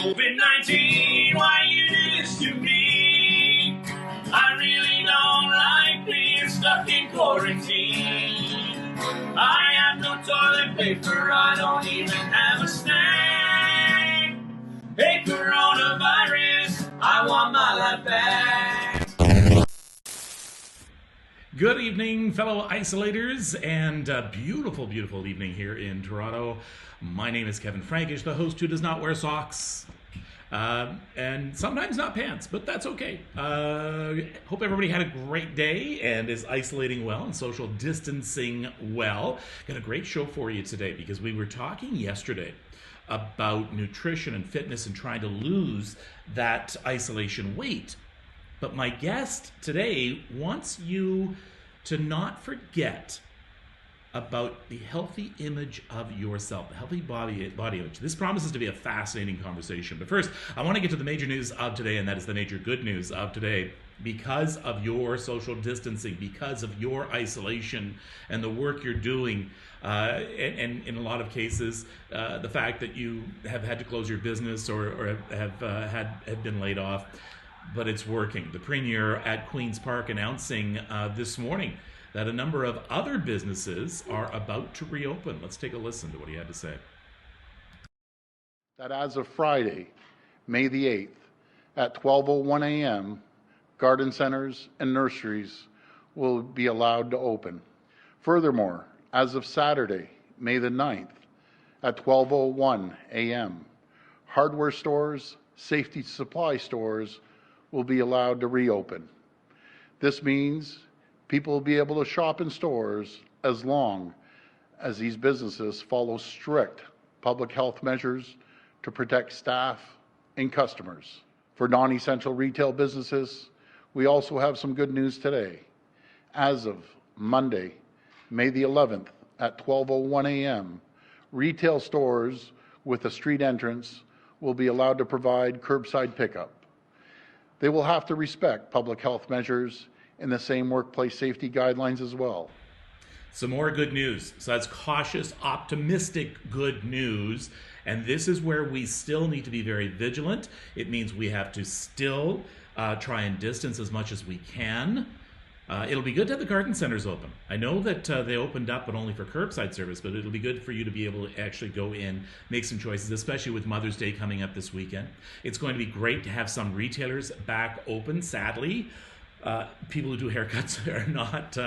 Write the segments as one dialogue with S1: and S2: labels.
S1: COVID-19, why you do this to me? I really don't like being stuck in quarantine. I have no toilet paper, I don't even have a snack. Hey, coronavirus, I want my life back.
S2: Good evening, fellow isolators, and a beautiful, beautiful evening here in Toronto. My name is Kevin Frankish, the host who does not wear socks, and sometimes not pants, but that's okay. Hope everybody had a great day and is isolating well and social distancing well. Got a great show for you today because we were talking yesterday about nutrition and fitness and trying to lose that isolation weight. But my guest today wants you to not forget about the healthy image of yourself, the healthy body image. This promises to be a fascinating conversation. But first, I want to get to the major news of today, and that is the major good news of today. Because of your social distancing, because of your isolation and the work you're doing, and in a lot of cases, the fact that you have had to close your business or have been laid off, but it's working. The Premier at Queen's Park announcing this morning that a number of other businesses are about to reopen. Let's take a listen to what he had to say.
S3: That as of Friday, May the 8th, at 12:01 a.m., garden centers and nurseries will be allowed to open. Furthermore, as of Saturday, May the 9th, at 12:01 a.m., hardware stores, safety supply stores will be allowed to reopen. This means people will be able to shop in stores as long as these businesses follow strict public health measures to protect staff and customers. For non-essential retail businesses, we also have some good news today. As of Monday, May the 11th at 12:01 a.m., retail stores with a street entrance will be allowed to provide curbside pickup. They will have to respect public health measures and the same workplace safety guidelines as well.
S2: Some more good news. So that's cautious, optimistic good news. And this is where we still need to be very vigilant. It means we have to still try and distance as much as we can. It'll be good to have the garden centers open. I know that they opened up, but only for curbside service, but it'll be good for you to be able to actually go in, make some choices, especially with Mother's Day coming up this weekend. It's going to be great to have some retailers back open. Sadly, people who do haircuts are not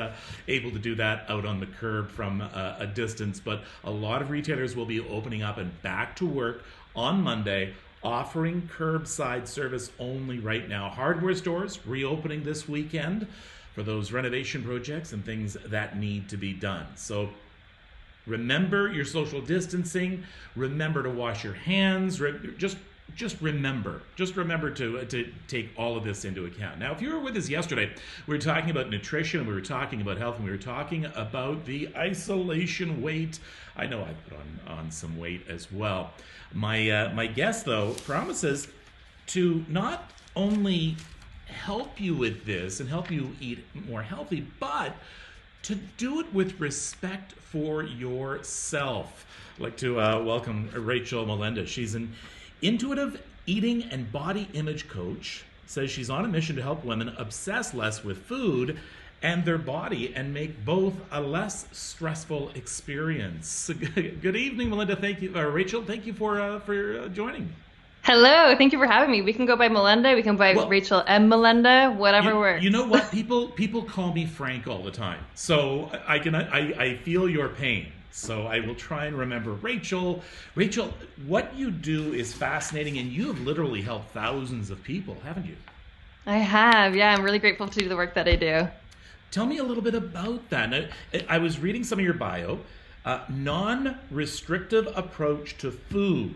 S2: able to do that out on the curb from a distance, but a lot of retailers will be opening up and back to work on Monday, offering curbside service only right now. Hardware stores reopening this weekend for those renovation projects and things that need to be done. So remember your social distancing, remember to wash your hands, just remember to take all of this into account. Now, if you were with us yesterday, we were talking about nutrition, we were talking about health, and we were talking about the isolation weight. I know I put on some weight as well. My guest, though, promises to not only help you with this and help you eat more healthy, but to do it with respect for yourself. I'd like to welcome Rachel Melendez. She's an intuitive eating and body image coach. Says she's on a mission to help women obsess less with food and their body and make both a less stressful experience. Good evening, Melinda. Thank you, Rachel. Thank you for joining.
S4: Hello, thank you for having me. We can go by Melinda, we can go by Rachel and Melinda, whatever works.
S2: You know what? People call me Frank all the time, so I feel your pain. So I will try and remember. Rachel, what you do is fascinating, and you have literally helped thousands of people, haven't you?
S4: I have, yeah. I'm really grateful to do the work that I do.
S2: Tell me a little bit about that. Now, I was reading some of your bio. Non-restrictive approach to food.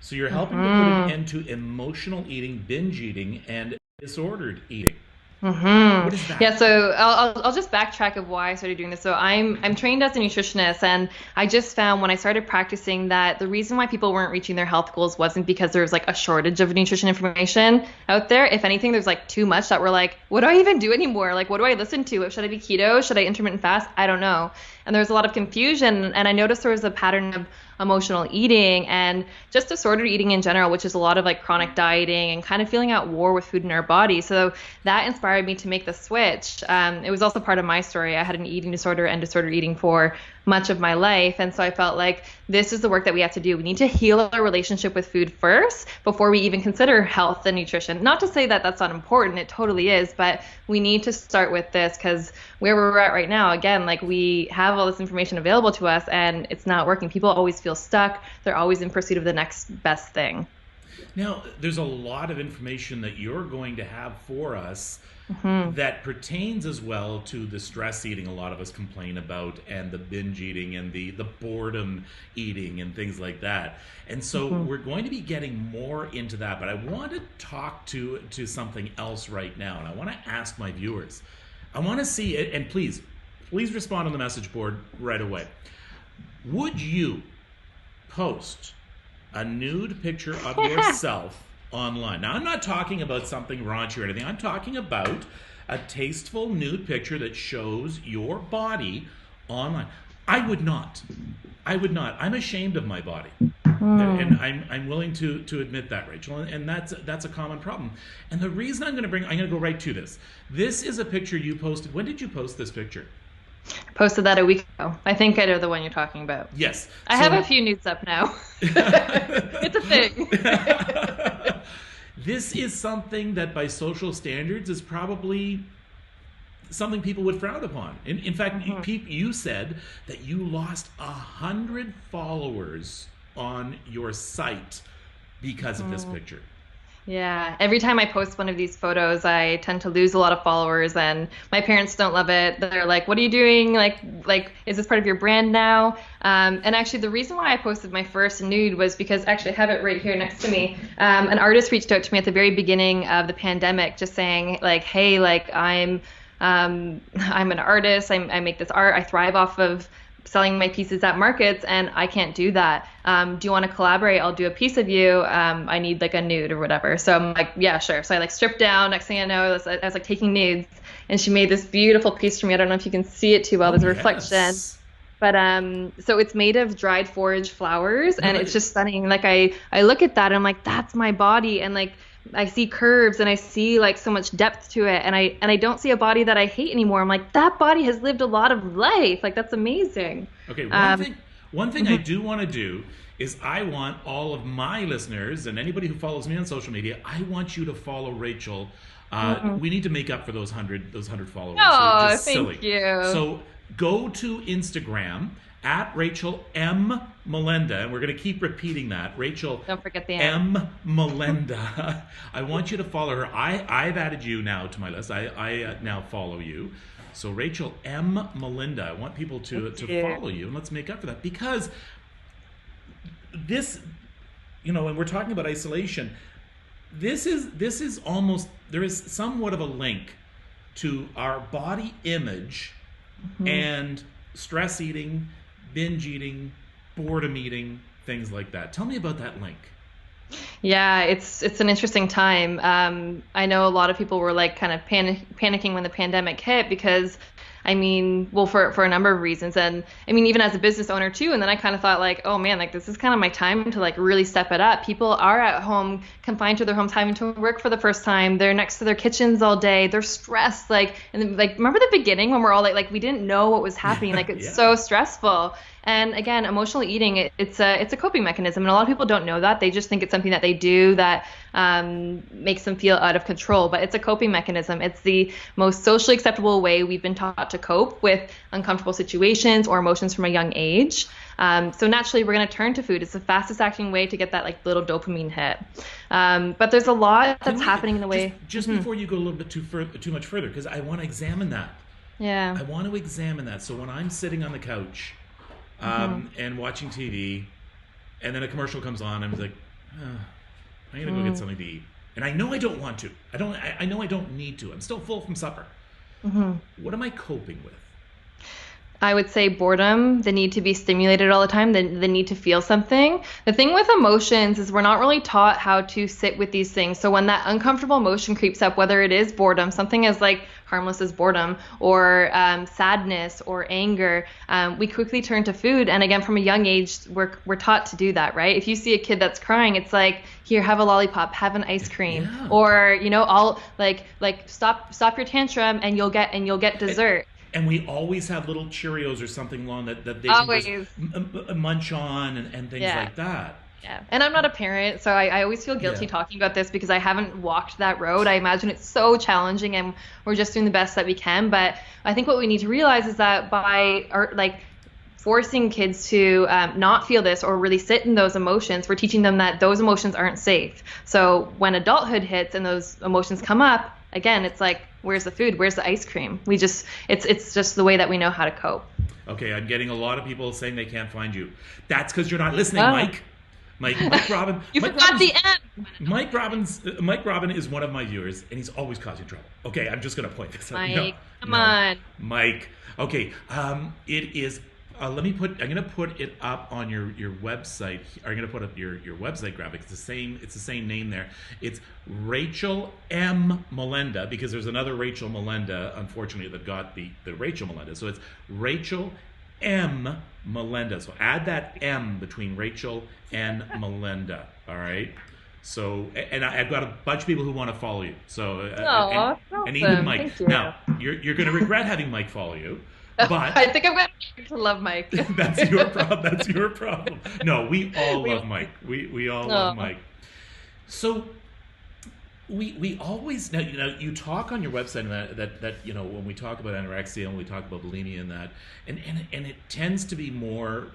S2: So you're helping to put an end to emotional eating, binge eating, and disordered eating. What is that?
S4: Yeah, so I'll just backtrack of why I started doing this. So I'm trained as a nutritionist, and I just found when I started practicing that the reason why people weren't reaching their health goals wasn't because there was like a shortage of nutrition information out there. If anything, there's like too much that we're like, what do I even do anymore? Like, what do I listen to? Should I be keto? Should I intermittent fast? I don't know. and there was a lot of confusion. And I noticed there was a pattern of emotional eating and just disordered eating in general, which is a lot of like chronic dieting and kind of feeling at war with food in our body. So that inspired me to make the switch. It was also part of my story. I had an eating disorder and disordered eating for much of my life. And so I felt like this is the work that we have to do. We need to heal our relationship with food first before we even consider health and nutrition. Not to say that that's not important. It totally is. But we need to start with this because where we're at right now, again, like we have all this information available to us and it's not working. People always feel stuck. They're always in pursuit of the next best thing.
S2: Now, there's a lot of information that you're going to have for us that pertains as well to the stress eating a lot of us complain about, and the binge eating and the boredom eating and things like that. And so we're going to be getting more into that, but I want to talk to something else right now, and I want to ask my viewers. I want to see it, and please respond on the message board right away. Would you post a nude picture of yourself online? Now, I'm not talking about something raunchy or anything. I'm talking about a tasteful nude picture that shows your body online. I would not. I'm ashamed of my body. And I'm willing to admit that, Rachel. And that's a common problem. And the reason I'm going to go right to this. This is a picture you posted. When did you post this picture?
S4: Posted that a week ago. I think I know the one you're talking about.
S2: Yes.
S4: I have a few nudes up now. It's a thing.
S2: This is something that by social standards is probably something people would frown upon. In fact, you said that you lost 100 followers on your site because of this picture.
S4: Yeah, every time I post one of these photos, I tend to lose a lot of followers, and my parents don't love it. They're like, "What are you doing? Like, is this part of your brand now?" And actually, the reason why I posted my first nude was because actually I have it right here next to me. An artist reached out to me at the very beginning of the pandemic, just saying like, "Hey, like I'm an artist. I make this art. I thrive off of selling my pieces at markets, and I can't do that. Do you want to collaborate? I'll do a piece of you. I need like a nude or whatever." So I'm like, yeah, sure. So I like stripped down. Next thing I know, I was like taking nudes, and she made this beautiful piece for me. I don't know if you can see it too well. There's a reflection. But so it's made of dried forage flowers, and it's just stunning. Like I look at that and I'm like, that's my body, and like I see curves and I see like so much depth to it, and I don't see a body that I hate anymore. I'm like, that body has lived a lot of life. Like that's amazing.
S2: Okay, one thing I do want to do is I want all of my listeners and anybody who follows me on social media, I want you to follow Rachel. We need to make up for those 100 followers.
S4: Oh,
S2: just
S4: thank you.
S2: So go to Instagram at Rachel M. Melenda, and we're going to keep repeating that. Rachel,
S4: don't forget the
S2: M. Melenda. I want you to follow her. I've added you now to my list. I now follow you. So Rachel M. Melenda, I want people to follow you, and let's make up for that, because this, when we're talking about isolation, this is almost, there is somewhat of a link to our body image and stress eating, binge eating, boredom eating, things like that. Tell me about that link.
S4: Yeah, it's an interesting time. I know a lot of people were like kind of panicking when the pandemic hit because, I mean, well, for a number of reasons. And I mean, even as a business owner too. And then I kind of thought like, oh man, like this is kind of my time to like really step it up. People are at home, confined to their homes, having to work for the first time. They're next to their kitchens all day. They're stressed. Like, and then, like, remember the beginning when we're all like we didn't know what was happening. Like it's so stressful. And again, emotional eating, it's a coping mechanism. And a lot of people don't know that. They just think it's something that they do that makes them feel out of control. But it's a coping mechanism. It's the most socially acceptable way we've been taught to cope with uncomfortable situations or emotions from a young age. So naturally, we're going to turn to food. It's the fastest acting way to get that like little dopamine hit. But there's a lot that's happening in the way.
S2: Just before you go a little bit too much further, because I want to examine that.
S4: Yeah.
S2: I want to examine that. So when I'm sitting on the couch and watching TV, and then a commercial comes on, I'm like, I'm gonna go get something to eat, and I know I don't want to. I know I don't need to. I'm still full from supper. What am I coping with?
S4: I would say boredom, the need to be stimulated all the time, the need to feel something. The thing with emotions is we're not really taught how to sit with these things. So when that uncomfortable emotion creeps up, whether it is boredom, something as like harmless as boredom, or sadness or anger, we quickly turn to food. And again, from a young age, we're taught to do that, right? If you see a kid that's crying, it's like, here, have a lollipop, have an ice cream,
S2: Yeah.
S4: or I'll like stop your tantrum and you'll get dessert.
S2: And we always have little Cheerios or something along that they
S4: Always.
S2: can just munch on and things
S4: Yeah.
S2: like that.
S4: Yeah. And I'm not a parent, so I always feel guilty
S2: Yeah.
S4: talking about this because I haven't walked that road. I imagine it's so challenging and we're just doing the best that we can. But I think what we need to realize is that forcing kids to not feel this or really sit in those emotions, we're teaching them that those emotions aren't safe. So when adulthood hits and those emotions come up, again, it's like, where's the food? Where's the ice cream? It's just the way that we know how to cope.
S2: Okay, I'm getting a lot of people saying they can't find you. That's because you're not listening,
S4: Oh.
S2: Mike. Mike Robin.
S4: You
S2: Mike
S4: forgot
S2: Robbins-
S4: the M.
S2: Mike Robin is one of my viewers, and he's always causing trouble. Okay, I'm just going to point this out.
S4: Mike, come on.
S2: Mike. Okay, it is. I'm going to put it up on your website. I'm going to put up your website graphic. It's the same name there. It's Rachel M. Melenda, because there's another Rachel Melenda, unfortunately, that got the Rachel Melenda. So it's Rachel M. Melenda. So add that M between Rachel and Melenda. All right. So, and I've got a bunch of people who want to follow you. So, and even
S4: awesome.
S2: Mike.
S4: Thank you.
S2: Now, you're going to regret having Mike follow you. But
S4: I think I'm going to love Mike.
S2: that's your problem. That's your problem. No, we all love Mike. We all love Mike. So we always now you talk on your website that when we talk about anorexia and we talk about bulimia and that and it tends to be more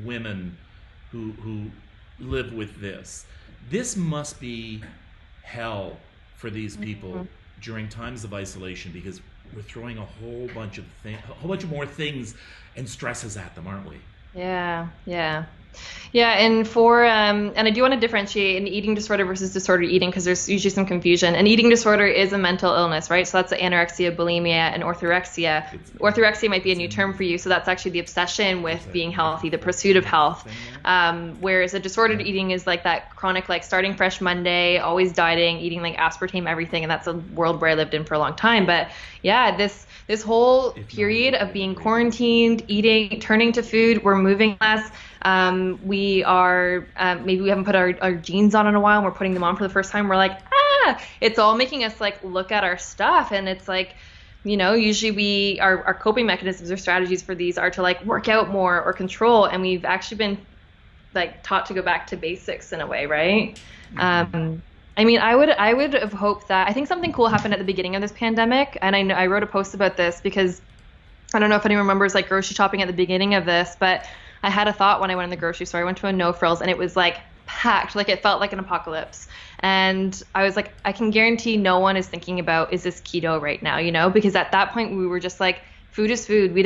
S2: women who live with this. This must be hell for these people during times of isolation because we're throwing a whole bunch of more things and stresses at them, aren't we?
S4: Yeah. And and I do want to differentiate an eating disorder versus disordered eating because there's usually some confusion. An eating disorder is a mental illness, right? So that's the anorexia, bulimia, and orthorexia. Orthorexia might be a new term for you. So that's actually the obsession with being healthy, the pursuit of health. Whereas a disordered eating is like that chronic, like starting fresh Monday, always dieting, eating like aspartame, everything. And that's a world where I lived in for a long time. But yeah, this whole period of being quarantined, eating, turning to food, we're moving less. We are maybe we haven't put our jeans on in a while and we're putting them on for the first time. We're like, it's all making us like look at our stuff. And it's like, usually our coping mechanisms or strategies for these are to like work out more or control. And we've actually been like taught to go back to basics in a way, right? I mean, I would have hoped that I think something cool happened at the beginning of this pandemic. And I wrote a post about this because I don't know if anyone remembers like grocery shopping at the beginning of this, but I had a thought when I went in the grocery store. I went to a No Frills and it was like packed, like it felt like an apocalypse. And I was like, I can guarantee no one is thinking about, is this keto right now, because at that point we were just like, food is food.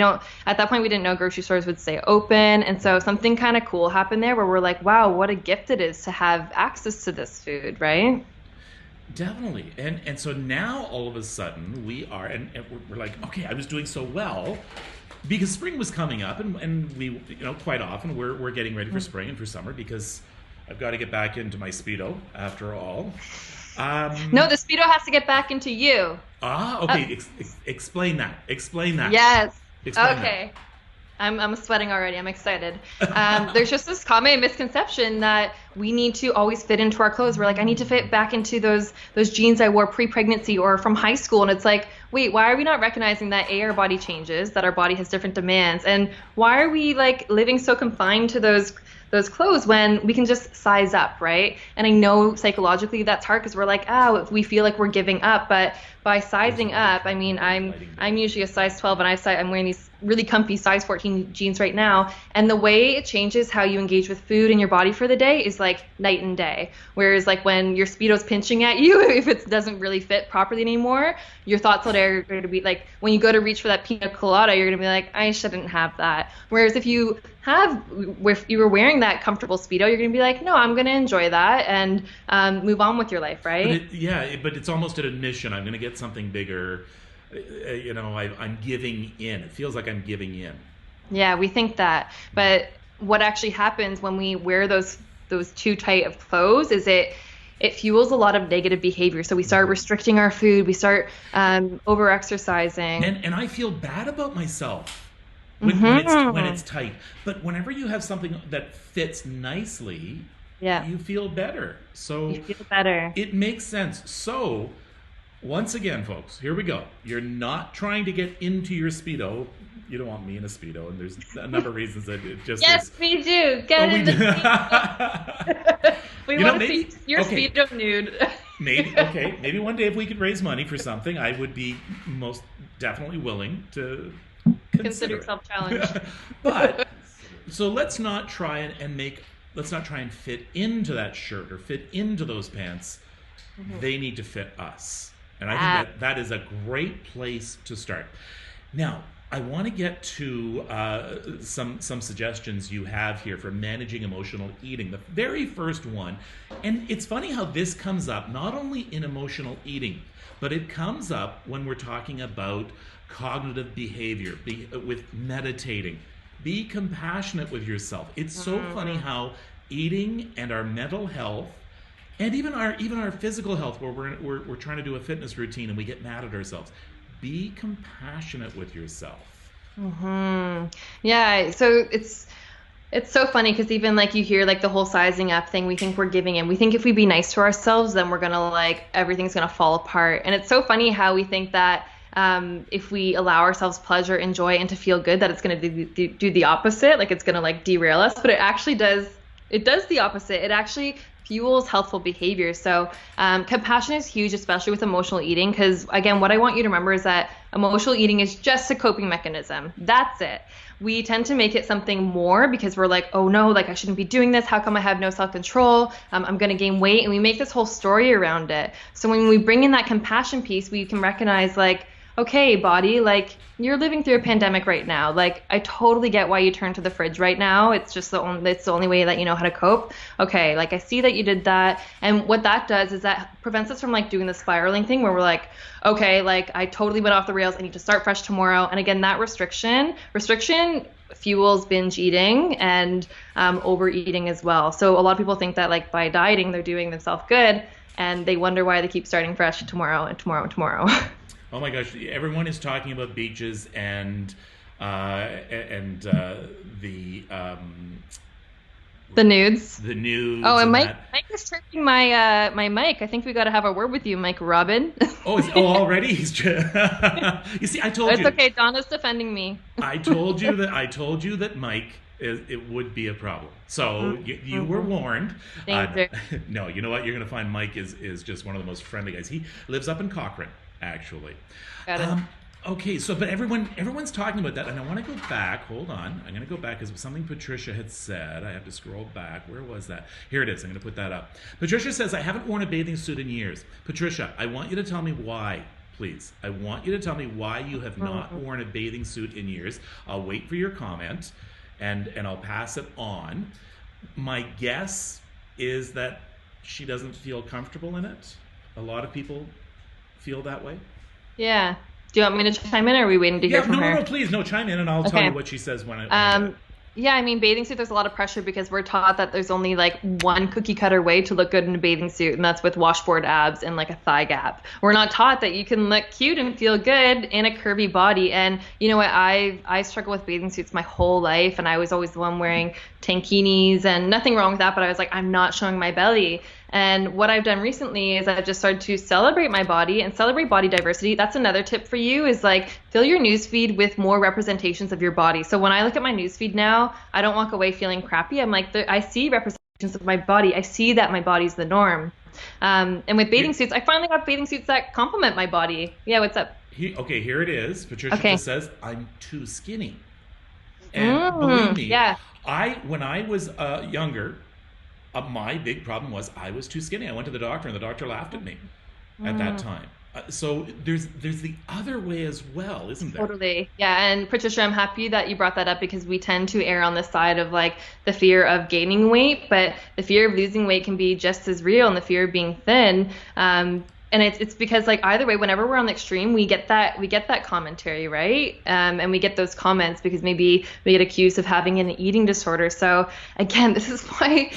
S4: At that point we didn't know grocery stores would stay open. And so something kind of cool happened there where we're like, wow, what a gift it is to have access to this food, right?
S2: Definitely. And so now all of a sudden we are, and we're like, okay, I was doing so well because spring was coming up and we, quite often we're getting ready for spring and for summer because I've got to get back into my Speedo after all.
S4: No, the Speedo has to get back into you.
S2: Okay. Explain that.
S4: Yes.
S2: Explain
S4: okay. That. I'm sweating already. I'm excited. There's just this common misconception that we need to always fit into our clothes. We're like, I need to fit back into those jeans I wore pre-pregnancy or from high school. And it's like, wait, why are we not recognizing that our body changes, that our body has different demands? And why are we like living so confined to those clothes when we can just size up, right? And I know psychologically that's hard because we're like, we feel like we're giving up. But by sizing up, I mean, I'm usually a size 12 and I'm wearing these really comfy size 14 jeans right now. And the way it changes how you engage with food and your body for the day is like night and day. Whereas like when your Speedo's pinching at you, if it doesn't really fit properly anymore, your thoughts are going to be like, when you go to reach for that pina colada, you're going to be like, I shouldn't have that. Whereas if you were wearing that comfortable Speedo, you're going to be like, no, I'm going to enjoy that and move on with your life, right?
S2: But it's almost an admission. I'm going to get something bigger. I'm giving in. It feels like I'm giving in.
S4: Yeah, we think that. But what actually happens when we wear those too tight of clothes is it fuels a lot of negative behavior. So we start restricting our food, we start over exercising.
S2: And I feel bad about myself when
S4: Hmm.
S2: it's tight. But whenever you have something that fits nicely,
S4: Yeah,
S2: you feel better.
S4: you
S2: So
S4: feel better.
S2: it makes sense. So once again, folks, here we go. You're not trying to get into your Speedo. You don't want me in a Speedo, and there's a number of reasons that it just
S4: Yes,
S2: is.
S4: we do.
S2: Oh,
S4: Get
S2: we
S4: in
S2: do.
S4: the speedo. We
S2: You know,
S4: want to
S2: maybe.
S4: see your
S2: Okay,
S4: speedo nude.
S2: maybe. Okay, maybe one day if we could raise money for something, I would be most definitely willing to
S4: Consider
S2: consider
S4: yourself challenged.
S2: it. But so let's not try and make. Let's not try and fit into that shirt or fit into those pants. They need to fit us. And I think that is a great place to start. Now, I want to get to some suggestions you have here for managing emotional eating. The very first one, and it's funny how this comes up not only in emotional eating, but it comes up when we're talking about cognitive behavior, with meditating. Be compassionate with yourself. It's so funny how eating and our mental health and even our physical health, where we're trying to do a fitness routine and we get mad at ourselves. Be compassionate with yourself.
S4: Yeah, so it's so funny because even like you hear like the whole sizing up thing, we think we're giving in. We think if we be nice to ourselves, then we're gonna like everything's gonna fall apart. And it's so funny how we think that if we allow ourselves pleasure and joy and to feel good, that it's gonna do the opposite, like it's gonna like derail us. But it actually does. It does the opposite. It actually fuels healthful behavior. So compassion is huge, especially with emotional eating, because again, what I want you to remember is that emotional eating is just a coping mechanism. That's it. We tend to make it something more because we're like, oh no, like I shouldn't be doing this. How come I have no self-control? I'm going to gain weight. And we make this whole story around it. So when we bring in that compassion piece, we can recognize like, okay, body, like you're living through a pandemic right now. Like I totally get why you turn to the fridge right now. It's the only way that you know how to cope. Okay, like I see that you did that. And what that does is that prevents us from like doing the spiraling thing where we're like, okay, like I totally went off the rails. I need to start fresh tomorrow. And again, that restriction fuels binge eating and overeating as well. So a lot of people think that like by dieting, they're doing themselves good, and they wonder why they keep starting fresh tomorrow and tomorrow and tomorrow.
S2: Oh my gosh! Everyone is talking about beaches and the
S4: The nudes.
S2: the news
S4: Oh, and
S2: and
S4: Mike,
S2: that.
S4: Mike is chirping my mic. I think we got to have a word with you, Mike Robin.
S2: Already he's you see, I told
S4: It's
S2: you.
S4: okay. Donna's defending me.
S2: I told you that Mike it would be a problem. So you were warned.
S4: Thank you.
S2: No, you know what? You're going to find Mike is just one of the most friendly guys. He lives up in Cochrane, actually.
S4: Got it.
S2: Okay, so but everyone's talking about that, and I want to go back. Hold on, I'm going to go back because it was something Patricia had said. I have to scroll back. Where was that? Here it is. I'm going to put that up. Patricia says, "I haven't worn a bathing suit in years." Patricia, I want you to tell me why, please. I want you to tell me why you have not worn a bathing suit in years. I'll wait for your comment, and I'll pass it on. My guess is that she doesn't feel comfortable in it. A lot of people feel that way.
S4: Yeah. Do you want me to chime in, or are we waiting to hear
S2: Yeah,
S4: from her?
S2: no, please, no, chime in, and I'll tell
S4: Okay.
S2: you what she says when I get it.
S4: Yeah, I mean, bathing suit, there's a lot of pressure because we're taught that there's only like one cookie cutter way to look good in a bathing suit, and that's with washboard abs and like a thigh gap. We're not taught that you can look cute and feel good in a curvy body. And you know what? I struggle with bathing suits my whole life, and I was always the one wearing tankinis, and nothing wrong with that, but I was like, I'm not showing my belly. And what I've done recently is I've just started to celebrate my body and celebrate body diversity. That's another tip for you, is like fill your newsfeed with more representations of your body. So when I look at my newsfeed now, I don't walk away feeling crappy. I'm like, I see representations of my body. I see that my body's the norm. And with bathing suits, I finally got bathing suits that complement my body. Yeah, what's up?
S2: Okay, here it is. Patricia
S4: Okay.
S2: just says, I'm too skinny. And believe me,
S4: yeah.
S2: when I was younger, my big problem was I was too skinny. I went to the doctor, and the doctor laughed at me at that time. So there's the other way as well, isn't there?
S4: Totally. Yeah. And Patricia, I'm happy that you brought that up because we tend to err on the side of like the fear of gaining weight, but the fear of losing weight can be just as real, and the fear of being thin. And it's because like either way, whenever we're on the extreme, we get that commentary, right? And we get those comments because maybe we get accused of having an eating disorder. So again, this is why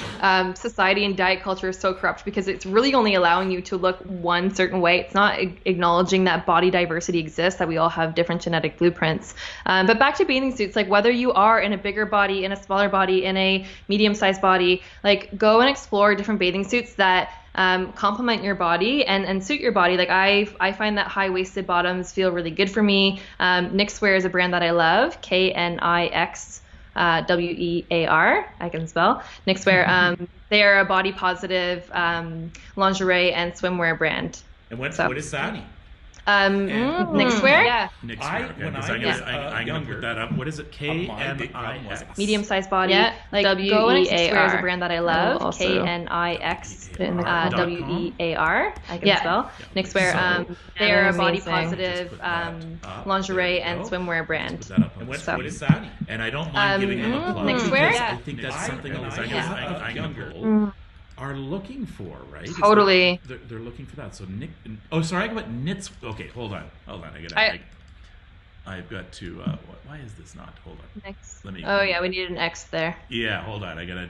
S4: society and diet culture is so corrupt, because it's really only allowing you to look one certain way. It's not acknowledging that body diversity exists, that we all have different genetic blueprints. But back to bathing suits, like whether you are in a bigger body, in a smaller body, in a medium-sized body, like go and explore different bathing suits that complement your body and suit your body. Like I find that high-waisted bottoms feel really good for me. Knixwear is a brand that I love, Knix. WEAR, I can spell. Knixwear. They are a body positive lingerie and swimwear brand.
S2: And what is that?
S4: Knixwear? Yeah.
S2: When I'm going to put that up. What is it? KNIX.
S4: Medium-sized body. Yeah. Like WEAR is a brand that I love. KNIX. WEAR. I can spell. Knixwear. They are a body positive lingerie and swimwear brand.
S2: And what is that? And I don't mind giving them a plug.
S4: Knixwear?
S2: I think that's something else I younger are looking for, right?
S4: Totally.
S2: They're looking for that. So I got knits. Okay, hold on. I've got to. Why is this not? Hold on.
S4: Next.
S2: Let me.
S4: Oh yeah, we needed an X there.
S2: Yeah, hold on. I gotta.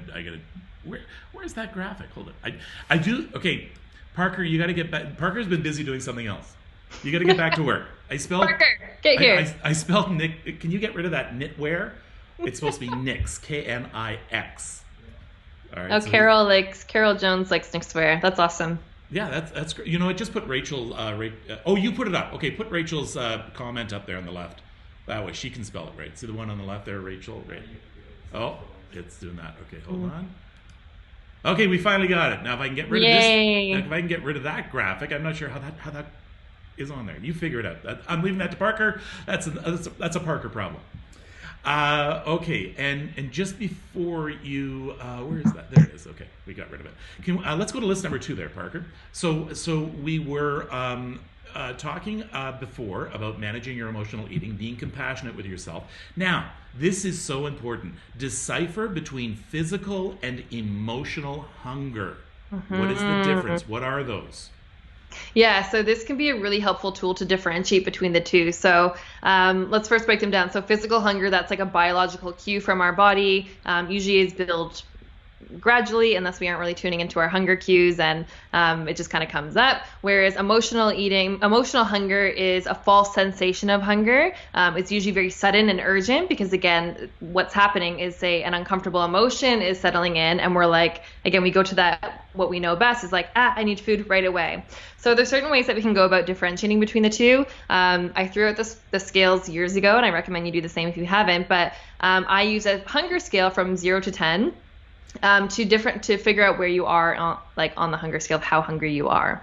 S2: Where's that graphic? Hold on. I do. Okay, Parker, you gotta get back. Parker's been busy doing something else. You gotta get back to work. I spelled.
S4: Parker, get here.
S2: I spelled Nick. Can you get rid of that knitwear? It's supposed to be Knix. KNIX. All right,
S4: Carol Jones likes Knixwear. That's awesome.
S2: Yeah, that's great. You know, I just put Rachel. You put it up. Okay, put Rachel's comment up there on the left. That way she can spell it right. See the one on the left there, Rachel. Right. Oh, it's doing that. Okay, hold on. Okay, we finally got it. Now, if I can get rid of this, if I can get rid of that graphic, I'm not sure how that is on there. You figure it out. I'm leaving that to Parker. That's a Parker problem. Okay, and just before you, where is that? There it is. Okay, we got rid of it. Let's go to list number 2 there, Parker. So we were talking before about managing your emotional eating, being compassionate with yourself. Now, this is so important. Decipher between physical and emotional hunger. What is the difference? What are those?
S4: Yeah, so this can be a really helpful tool to differentiate between the two. So let's first break them down. So physical hunger, that's like a biological cue from our body, usually is built gradually unless we aren't really tuning into our hunger cues, and it just kind of comes up. Whereas emotional hunger is a false sensation of hunger. It's usually very sudden and urgent because, again, what's happening is, say, an uncomfortable emotion is settling in, and we're like, again, we go to that, what we know best is like, I need food right away. So there's certain ways that we can go about differentiating between the two. I threw out the scales years ago, and I recommend you do the same if you haven't, but I use a hunger scale from 0 to 10. To figure out where you are on the hunger scale of how hungry you are.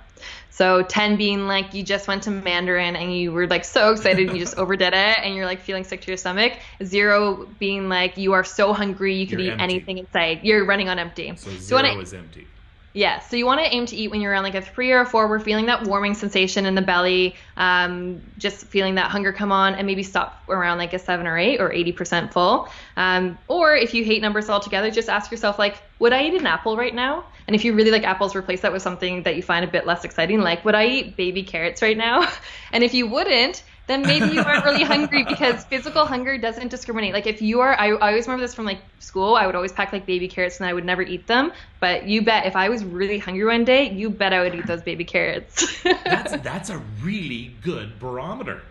S4: So 10 being like you just went to Mandarin and you were like so excited and you just overdid it and you're like feeling sick to your stomach. 0 being like you are so hungry you could eat anything in sight. You're running on empty.
S2: So 0 is empty.
S4: Yeah, so you want to aim to eat when you're around like a 3 or a 4. We're feeling that warming sensation in the belly, just feeling that hunger come on, and maybe stop around like a 7 or 8 or 80% full. Or if you hate numbers altogether, just ask yourself, like, would I eat an apple right now? And if you really like apples, replace that with something that you find a bit less exciting, like, would I eat baby carrots right now? And if you wouldn't, then maybe you aren't really hungry, because physical hunger doesn't discriminate. Like if you are, I always remember this from like school, I would always pack like baby carrots and I would never eat them. But you bet if I was really hungry one day, you bet I would eat those baby carrots.
S2: That's a really good barometer.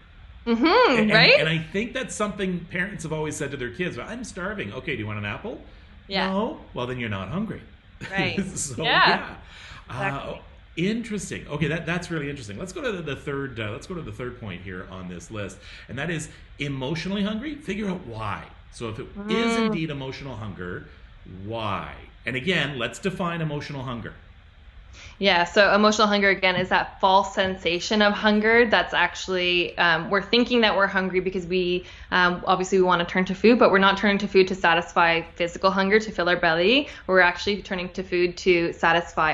S4: Right?
S2: And I think that's something parents have always said to their kids. I'm starving. Okay, do you want an apple?
S4: Yeah.
S2: No? Well, then you're not hungry.
S4: Right.
S2: So,
S4: yeah. Exactly.
S2: Interesting. Okay, that's really interesting. Let's go to the third. Let's go to the third point here on this list, and that is emotionally hungry. Figure out why. So if it is indeed emotional hunger, why? And again, let's define emotional hunger.
S4: Yeah, so emotional hunger, again, is that false sensation of hunger that's actually, we're thinking that we're hungry because we, obviously we want to turn to food, but we're not turning to food to satisfy physical hunger, to fill our belly. We're actually turning to food to satisfy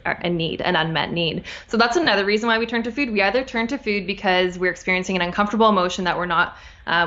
S4: a need, an unmet need. So that's another reason why we turn to food. We either turn to food because we're experiencing an uncomfortable emotion that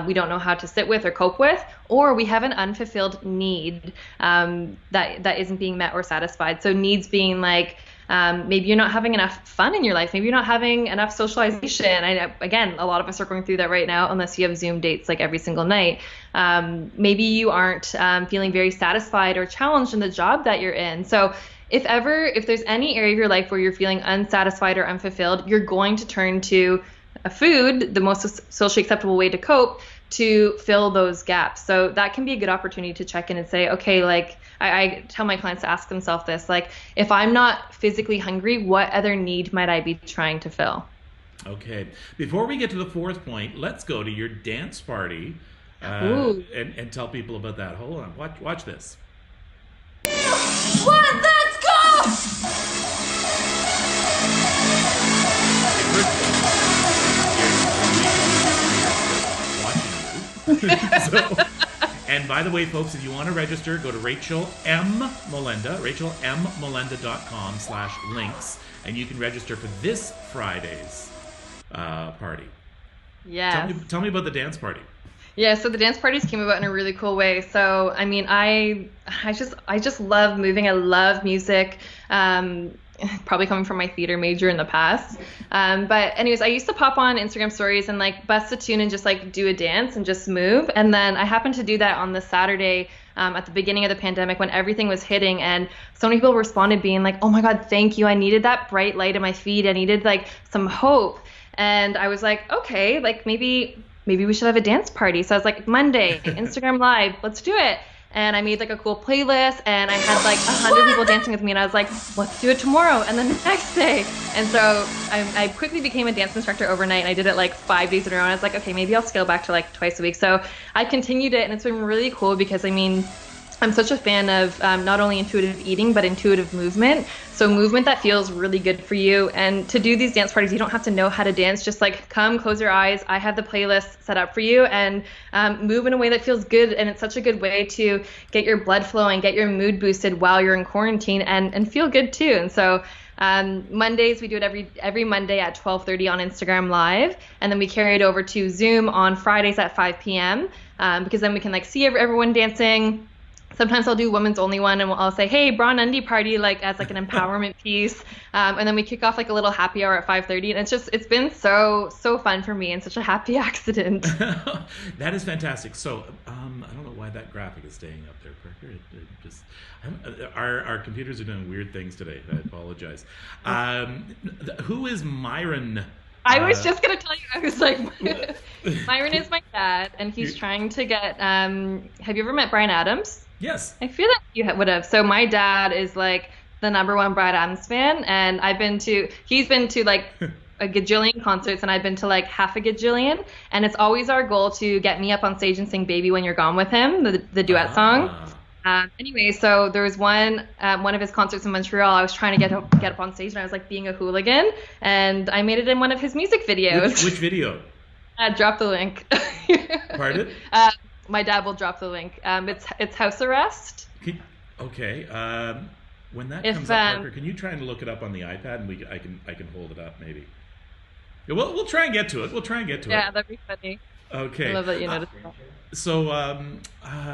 S4: we don't know how to sit with or cope with, or we have an unfulfilled need that isn't being met or satisfied. So needs being like, Maybe you're not having enough fun in your life. Maybe you're not having enough socialization. Again, a lot of us are going through that right now, unless you have Zoom dates like every single night. Maybe you aren't feeling very satisfied or challenged in the job that you're in. So if there's any area of your life where you're feeling unsatisfied or unfulfilled, you're going to turn to a food, the most socially acceptable way to cope, to fill those gaps. So that can be a good opportunity to check in and say, okay, like I tell my clients to ask themselves this, like, if I'm not physically hungry, what other need might I be trying to fill?
S2: Okay. Before we get to the fourth point, let's go to your dance party and tell people about that. Hold on. Watch this.
S1: What? Let's go!
S2: So, and by the way, folks, if you want to register, go to Rachel M. Molenda, rachelmmolenda.com/links, and you can register for this Friday's party.
S4: Yes.
S2: Tell me about the dance party.
S4: Yeah, so the dance parties came about in a really cool way. So, I mean, I just love moving. I love music. Probably coming from my theater major in the past. But anyways, I used to pop on Instagram stories and like bust a tune and just like do a dance and just move. And then I happened to do that on the Saturday at the beginning of the pandemic when everything was hitting, and so many people responded being like, "Oh my God, thank you. I needed that bright light in my feed. I needed like some hope." And I was like, okay, like maybe we should have a dance party. So I was like, Monday, Instagram Live, let's do it. And I made like a cool playlist, and I had like 100 people dancing with me, and I was like, let's do it tomorrow and then the next day. And so I quickly became a dance instructor overnight, and I did it like 5 days in a row. And I was like, okay, maybe I'll scale back to like twice a week. So I continued it, and it's been really cool because I mean, I'm such a fan of not only intuitive eating, but intuitive movement. So movement that feels really good for you. And to do these dance parties, you don't have to know how to dance. Just like come, close your eyes. I have the playlist set up for you, and move in a way that feels good. And it's such a good way to get your blood flowing, get your mood boosted while you're in quarantine, and feel good too. And so Mondays, we do it every Monday at 12:30 on Instagram Live. And then we carry it over to Zoom on Fridays at 5 p.m. Because then we can like see everyone dancing. Sometimes I'll do women's only one, and I'll say, hey, bra and undie party, like as like an empowerment piece. And then we kick off like a little happy hour at 5:30. And it's been so fun for me, and such a happy accident.
S2: That is fantastic. So I don't know why that graphic is staying up there, Parker. Our computers are doing weird things today. I apologize. Who is Myron?
S4: I was just going to tell you, I was like, Myron is my dad, and he's trying to get, have you ever met Bryan Adams?
S2: Yes.
S4: I feel like you would have. So my dad is like the #1 Bryan Adams fan, and he's been to like a gajillion concerts, and I've been to like half a gajillion, and it's always our goal to get me up on stage and sing Baby When You're Gone with him, the duet song. Anyway, so there was one of his concerts in Montreal. I was trying to get up on stage, and I was like being a hooligan, and I made it in one of his music videos.
S2: Which video?
S4: Drop the link.
S2: Pardon?
S4: My dad will drop the link. It's House Arrest.
S2: Okay. When that comes up, Parker, can you try and look it up on the iPad, and I can hold it up maybe. Yeah, we'll try and get to it.
S4: Yeah, that'd be funny.
S2: Okay.
S4: I love that you noticed that.
S2: So,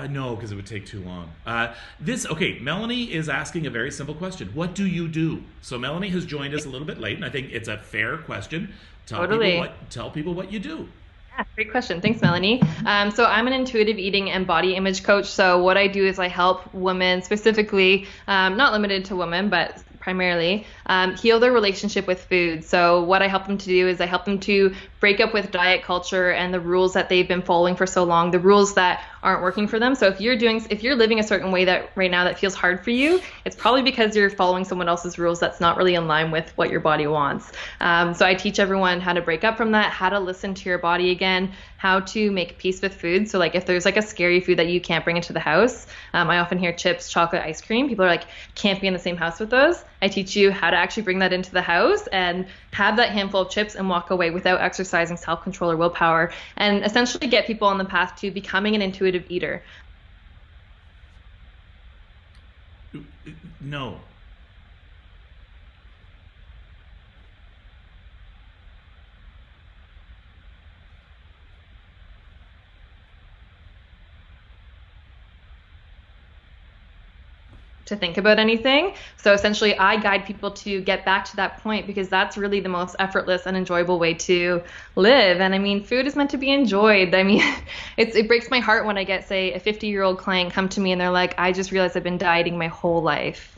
S2: no, because it would take too long. Melanie is asking a very simple question. What do you do? So Melanie has joined us a little bit late, and I think it's a fair question. Tell people what you do.
S4: Yeah, great question. Thanks, Melanie. So I'm an intuitive eating and body image coach. So what I do is I help women, specifically, not limited to women, but primarily, heal their relationship with food. So what I help them to do is I help them to break up with diet culture and the rules that they've been following for so long, the rules that aren't working for them. So if you're living a certain way that right now that feels hard for you, it's probably because you're following someone else's rules that's not really in line with what your body wants. So I teach everyone how to break up from that, how to listen to your body again, how to make peace with food. So like if there's like a scary food that you can't bring into the house, I often hear chips, chocolate, ice cream. People are like, can't be in the same house with those. I teach you how to actually bring that into the house and have that handful of chips and walk away without exercising self-control or willpower, and essentially get people on the path to becoming an intuitive eater.
S2: No.
S4: to think about anything. So essentially, I guide people to get back to that point because that's really the most effortless and enjoyable way to live. And I mean, food is meant to be enjoyed. I mean, it breaks my heart when I get, say, a 50-year-old client come to me and they're like, I just realized I've been dieting my whole life.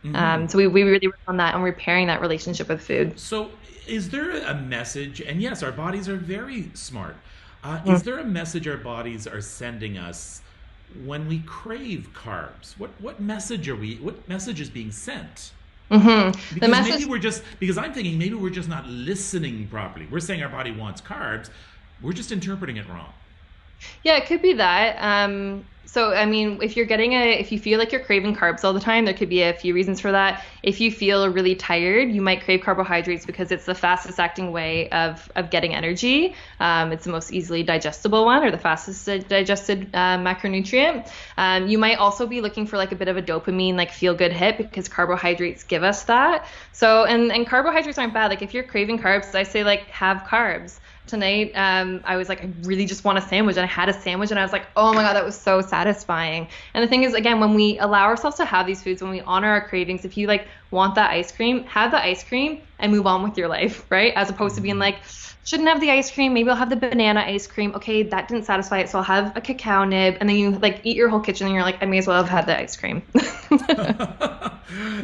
S4: So we really work on that and repairing that relationship with food.
S2: So is there a message? And yes, our bodies are very smart. Is there a message our bodies are sending us when we crave carbs? What message is being sent?
S4: Mm-hmm.
S2: Because maybe I'm thinking maybe we're just not listening properly. We're saying our body wants carbs. We're just interpreting it wrong.
S4: Yeah, it could be that. So, I mean, if you feel like you're craving carbs all the time, there could be a few reasons for that. If you feel really tired, you might crave carbohydrates because it's the fastest acting way of getting energy. It's the most easily digestible one, or the fastest digested macronutrient. You might also be looking for like a bit of a dopamine, like feel good hit, because carbohydrates give us that. So, and carbohydrates aren't bad. Like if you're craving carbs, I say like have carbs. Tonight, I was like, I really just want a sandwich, and I had a sandwich, and I was like, oh my God, that was so satisfying. And the thing is, again, when we allow ourselves to have these foods, when we honor our cravings, if you like want that ice cream, have the ice cream and move on with your life, right? As opposed to being like, shouldn't have the ice cream, maybe I'll have the banana ice cream. Okay, that didn't satisfy it, so I'll have a cacao nib, and then you like eat your whole kitchen, and you're like, I may as well have had the ice cream.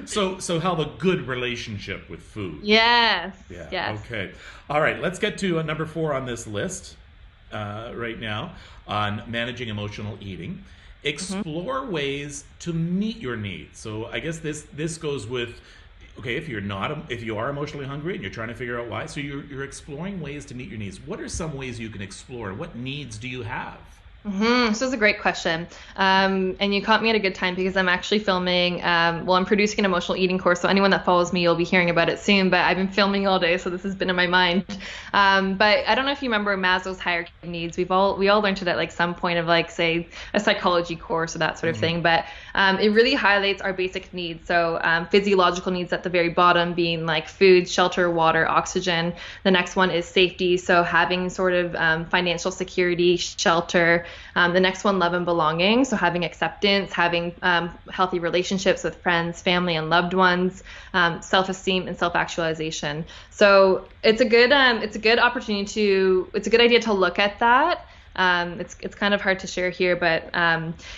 S2: So have a good relationship with food.
S4: Yes.
S2: Yeah.
S4: Yes.
S2: Okay. All right. Let's get to number 4 on this list right now on managing emotional eating. Explore ways to meet your needs. So I guess this goes with, okay, if you are emotionally hungry and you're trying to figure out why, so you're exploring ways to meet your needs. What are some ways you can explore? What needs do you have?
S4: So this is a great question. And you caught me at a good time because I'm actually filming, I'm producing an emotional eating course. So anyone that follows me, you'll be hearing about it soon, but I've been filming all day. So this has been in my mind. But I don't know if you remember Maslow's hierarchy of needs. We all learned it at like some point of like, say, a psychology course or that sort of thing. But it really highlights our basic needs. So physiological needs at the very bottom being like food, shelter, water, oxygen. The next one is safety. So having sort of financial security, shelter. The next one, love and belonging. So having acceptance, having healthy relationships with friends, family, and loved ones, self-esteem, and self-actualization. So it's a good it's a good idea to look at that. It's kind of hard to share here, but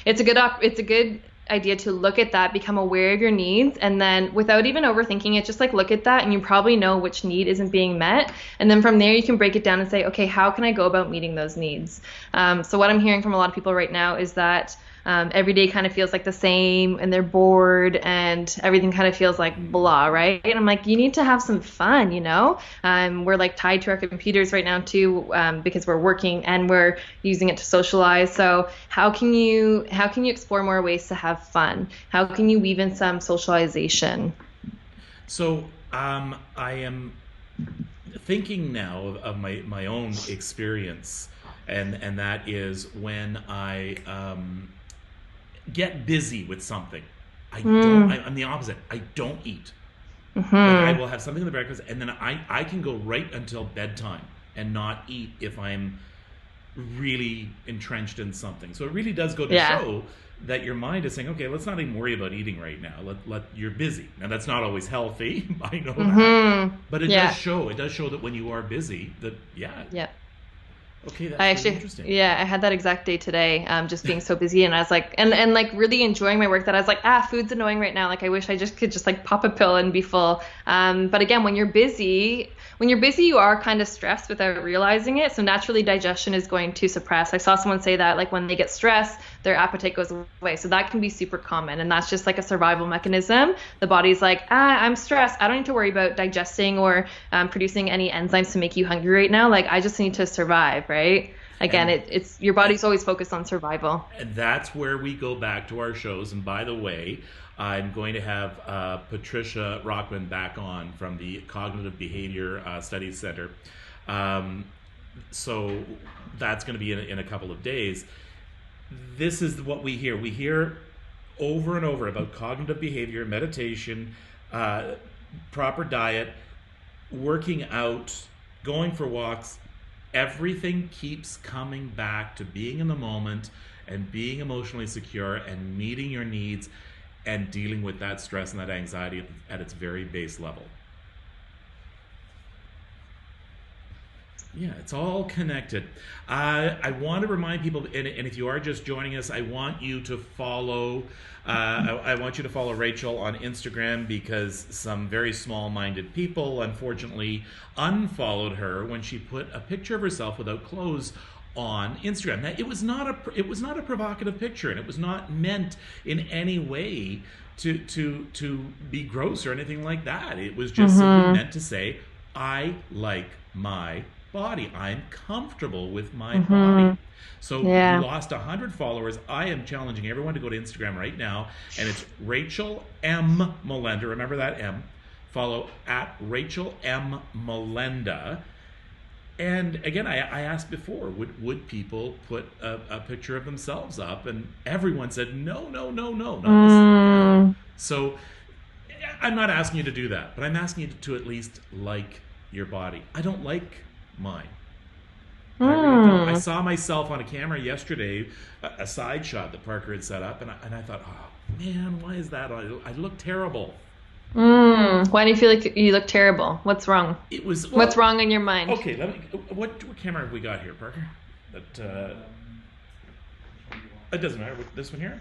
S4: it's a good idea to look at that, become aware of your needs, and then without even overthinking it, just like look at that, and you probably know which need isn't being met, and then from there you can break it down and say, okay, how can I go about meeting those needs? So what I'm hearing from a lot of people right now is that every day kind of feels like the same, and they're bored, and everything kind of feels like blah, right? And I'm like, you need to have some fun, you know? We're like tied to our computers right now too, because we're working and we're using it to socialize. So how can you explore more ways to have fun? How can you weave in some socialization?
S2: So I am thinking now of my own experience, and that is when I get busy with something. I'm the opposite. I don't eat. Like I will have something in the breakfast, and then I can go right until bedtime and not eat if I'm really entrenched in something. So it really does go to show that your mind is saying, okay, let's not even worry about eating right now. You're busy. Now that's not always healthy. I know that. But it does show. It does show that when you are busy, that okay, that's really interesting.
S4: I had that exact day today, just being so busy, and I was like, and like really enjoying my work, that I was like, food's annoying right now. Like I wish I just could just like pop a pill and be full. But again, when you're busy, you are kind of stressed without realizing it. So naturally digestion is going to suppress. I saw someone say that like when they get stressed, their appetite goes away. So that can be super common. And that's just like a survival mechanism. The body's like, I'm stressed. I don't need to worry about digesting or producing any enzymes to make you hungry right now. Like I just need to survive, right? Again, it's your body's always focused on survival.
S2: And that's where we go back to our shows. And by the way, I'm going to have Patricia Rockman back on from the Cognitive Behavior Studies Center. So that's going to be in a couple of days. This is what we hear. We hear over and over about cognitive behavior, meditation, proper diet, working out, going for walks. Everything keeps coming back to being in the moment and being emotionally secure and meeting your needs. and dealing with that stress and that anxiety at its very base level. Yeah, it's all connected. I want to remind people, and if you are just joining us, I want you to follow. I want you to follow Rachel on Instagram, because some very small-minded people, unfortunately, unfollowed her when she put a picture of herself without clothes on Instagram. Now, it was not a provocative picture, and it was not meant in any way to be gross or anything like that. It was just simply meant to say, I like my body. I'm comfortable with my body. So you lost 100 followers. I am challenging everyone to go to Instagram right now, and it's Rachel M. Melenda. Remember that M. Follow at Rachel M. Melenda. And again, I asked before, would people put a picture of themselves up? And everyone said, no, not this. So I'm not asking you to do that, but I'm asking you to at least like your body. I don't like mine. I really don't. I saw myself on a camera yesterday, a side shot that Parker had set up, and I thought, oh man, why is that? I look terrible.
S4: Why do you feel like you look terrible? What's wrong? What's wrong in your mind?
S2: Okay, what camera have we got here, Parker? That it doesn't matter. This one here.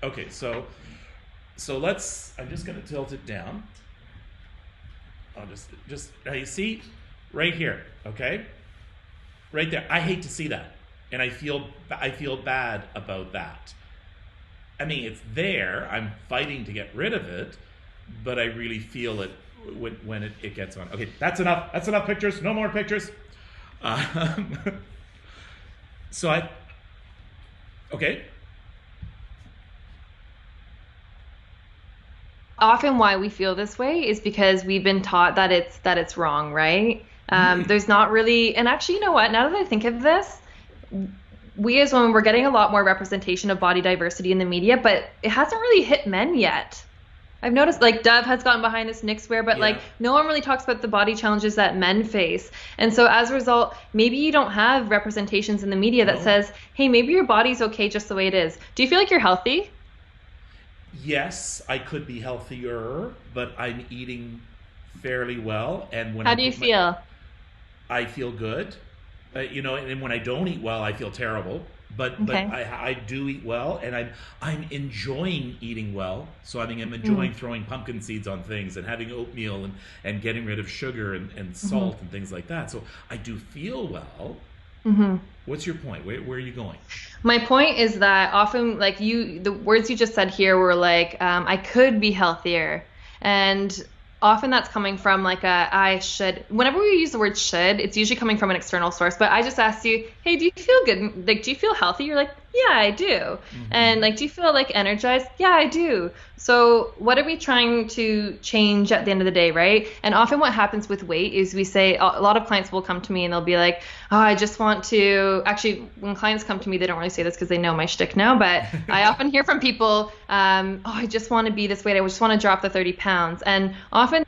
S2: Okay, so let's. I'm just going to tilt it down. I'll just you see, right here. Okay, right there. I hate to see that, and I feel bad about that. I mean, it's there. I'm fighting to get rid of it, but I really feel it when it gets on. Okay, that's enough. That's enough pictures. No more pictures. Okay.
S4: Often why we feel this way is because we've been taught that it's wrong, right? There's not really, and actually, you know what? Now that I think of this, we as women, we're getting a lot more representation of body diversity in the media, but it hasn't really hit men yet. I've noticed, like, Dove has gotten behind this Nick swear, but like no one really talks about the body challenges that men face. And so as a result, maybe you don't have representations in the media that says, hey, maybe your body's okay just the way it is. Do you feel like you're healthy?
S2: Yes, I could be healthier, but I'm eating fairly well. And when
S4: How do you feel?
S2: I feel good. And when I don't eat well, I feel terrible. But I do eat well, and I'm enjoying eaing well. So I'm enjoying throwing pumpkin seeds on things and having oatmeal and getting rid of sugar and salt and things like that. So I do feel well. What's your point? Where are you going?
S4: My point is that often, like, the words you just said here were like, I could be healthier. And often that's coming from like I should. Whenever we use the word should, it's usually coming from an external source. But I just asked you, hey, do you feel good? Like, do you feel healthy? You're like, yeah, I do. And like, do you feel like energized? Yeah, I do. So what are we trying to change at the end of the day, right? And often what happens with weight is we say, a lot of clients will come to me and they'll be like, oh, I just want to, actually, when clients come to me, they don't really say this because they know my shtick now, but I often hear from people, oh, I just want to be this weight. I just want to drop the 30 pounds. And often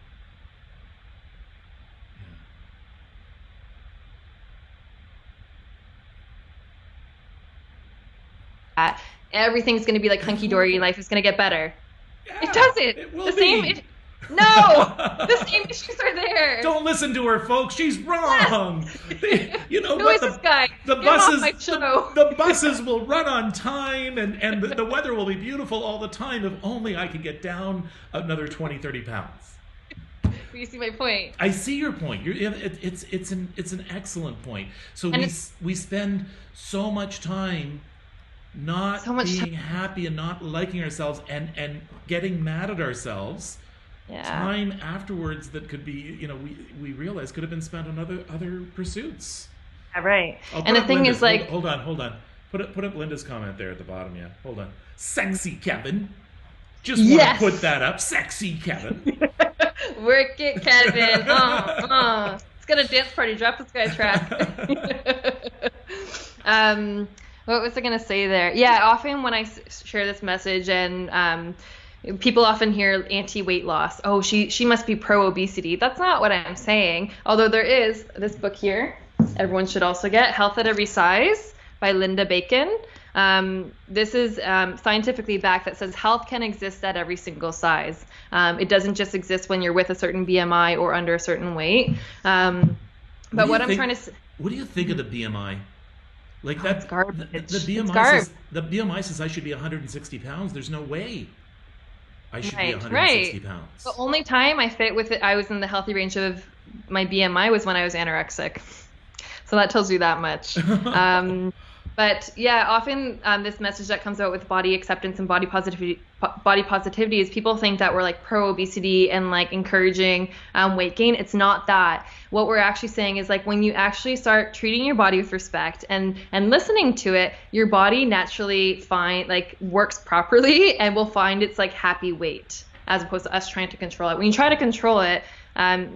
S4: everything's going to be like hunky-dory, life is going to get better. Yeah, it doesn't.
S2: It will be.
S4: The same issues are there.
S2: Don't listen to her, folks. She's wrong.
S4: Yes. Who is this guy?
S2: The buses will run on time, and the weather will be beautiful all the time if only I could get down another 20, 30 pounds.
S4: You see my point?
S2: I see your point. It's an excellent point. So we spend so much time not being happy and not liking ourselves and getting mad at ourselves. Yeah. Time afterwards that could be, we realize could have been spent on other pursuits.
S4: Yeah, right. And the thing is, like,
S2: hold on. Put up Linda's comment there at the bottom. Yeah, hold on. Sexy Kevin. Just want to put that up. Sexy Kevin.
S4: Work it, Kevin. It's got a dance party. Drop this guy a track. What was I going to say there? Yeah, often when I share this message and people often hear anti-weight loss. Oh, she must be pro-obesity. That's not what I'm saying. Although there is this book here, everyone should also get, Health at Every Size by Linda Bacon. This is scientifically backed that says health can exist at every single size. It doesn't just exist when you're with a certain BMI or under a certain weight. But what I'm trying to say,
S2: what do you think of the BMI? Like
S4: it's garbage.
S2: The BMI says I should be 160 pounds. There's no way I should be 160 pounds.
S4: The only time I fit with it, I was in the healthy range of my BMI was when I was anorexic. So that tells you that much. But yeah, often this message that comes out with body acceptance and body positivity is people think that we're like pro obesity and like encouraging weight gain. It's not that. What we're actually saying is like when you actually start treating your body with respect and listening to it, your body naturally works properly and will find its like happy weight, as opposed to us trying to control it. When you try to control it,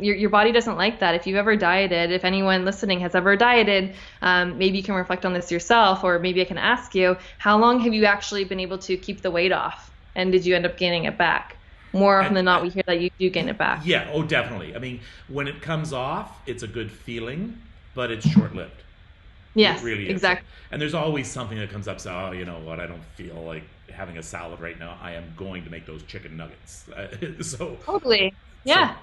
S4: your body doesn't like that. If you've ever dieted, if anyone listening has ever dieted, maybe you can reflect on this yourself, or maybe I can ask you, how long have you actually been able to keep the weight off? And did you end up gaining it back? More often than not, we hear that you do gain it back.
S2: Yeah, oh, definitely. I mean, when it comes off, it's a good feeling, but it's short-lived.
S4: Yes,
S2: it really is.
S4: Exactly.
S2: And there's always something that comes up, so, oh, you know what, I don't feel like having a salad right now. I am going to make those chicken nuggets.
S4: Totally, yeah.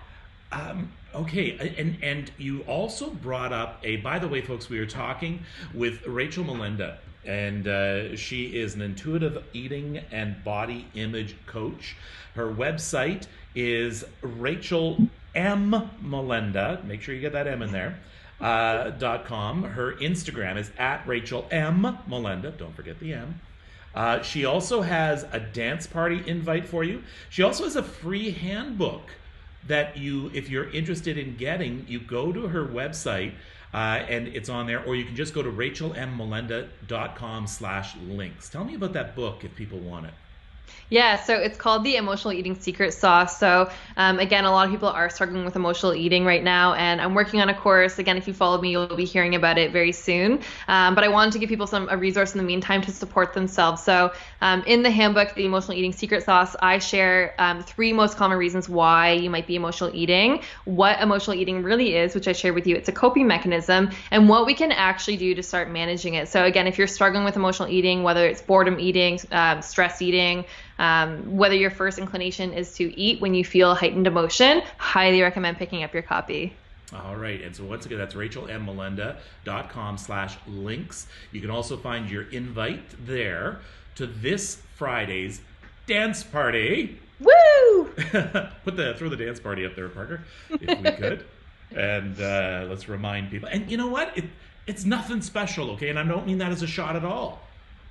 S2: Okay, and you also brought up by the way, folks, we were talking with Rachel Melinda, and she is an intuitive eating and body image coach. Her website is Rachel M. Melinda, make sure you get that M in there, .com. Her Instagram is at Rachel M. Melinda, don't forget the M. She also has a dance party invite for you. She also has a free handbook that if you're interested in getting, you go to her website and it's on there, or you can just go to rachelmmelinda.com/links. Tell me about that book if people want it.
S4: Yeah, so it's called The Emotional Eating Secret Sauce. So again, a lot of people are struggling with emotional eating right now, and I'm working on a course. Again, if you follow me, you'll be hearing about it very soon. But I wanted to give people a resource in the meantime to support themselves. So in the handbook, The Emotional Eating Secret Sauce, I share 3 most common reasons why you might be emotional eating, what emotional eating really is, which I share with you. It's a coping mechanism, and what we can actually do to start managing it. So again, if you're struggling with emotional eating, whether it's boredom eating, stress eating, whether your first inclination is to eat when you feel heightened emotion, highly recommend picking up your copy.
S2: All right. And so once again, that's rachelmmelinda.com/links. You can also find your invite there to this Friday's dance party.
S4: Woo!
S2: Throw the dance party up there, Parker, if we could. And let's remind people. And you know what? It's nothing special, okay? And I don't mean that as a shot at all.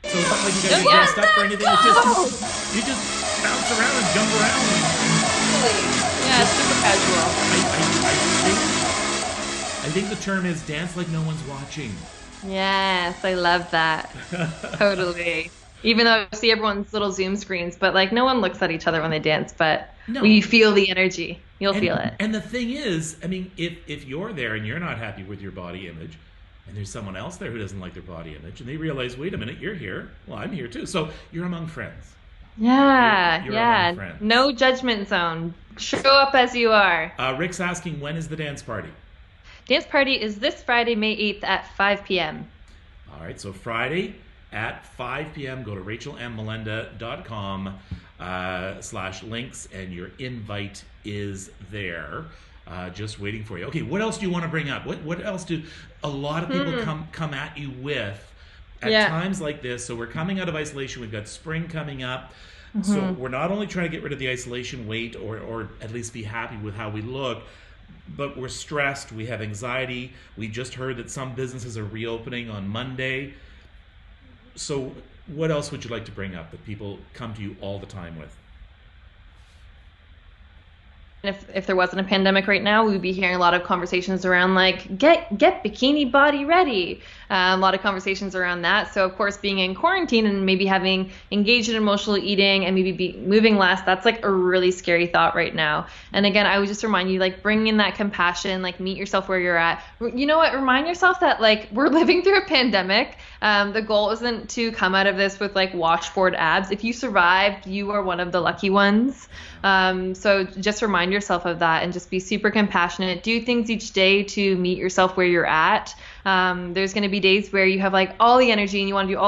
S2: So it's not like you guys get dressed up or anything. It's just you just bounce around and jump around.
S4: Yeah, it's super casual.
S2: I think the term is dance like no one's watching.
S4: Yes, I love that. Totally. Even though I see everyone's little Zoom screens, but like no one looks at each other when they dance, but we feel the energy. You'll feel it.
S2: And the thing is, I mean, if you're there and you're not happy with your body image, and there's someone else there who doesn't like their body image, and they realize, wait a minute, you're here. Well, I'm here too. So you're among friends.
S4: Yeah,
S2: you're among friends.
S4: No judgment zone. Show up as you are.
S2: Rick's asking, when is the dance party?
S4: Dance party is this Friday, May 8th at 5 p.m.
S2: All right, so Friday at 5 p.m., go to rachelmmelinda.com/links, and your invite is there. Just waiting for you. Okay, what else do you want to bring up? What else do a lot of people come at you with at times like this? So we're coming out of isolation. We've got spring coming up. So we're not only trying to get rid of the isolation weight or at least be happy with how we look, but we're stressed. We have anxiety. We just heard that some businesses are reopening on Monday. So what else would you like to bring up that people come to you all the time with?
S4: If there wasn't a pandemic right now, we would be hearing a lot of conversations around like get bikini body ready. A lot of conversations around that. So of course, being in quarantine and maybe having engaged in emotional eating and maybe be moving less, that's like a really scary thought right now. And again, I would just remind you, like, bring in that compassion, like meet yourself where you're at. You know what? Remind yourself that like we're living through a pandemic. The goal isn't to come out of this with like washboard abs. If you survived, you are one of the lucky ones. So just remind remind yourself of that and just be super compassionate. Do things each day to meet yourself where you're at. There's going to be days where you have like all the energy and you want to do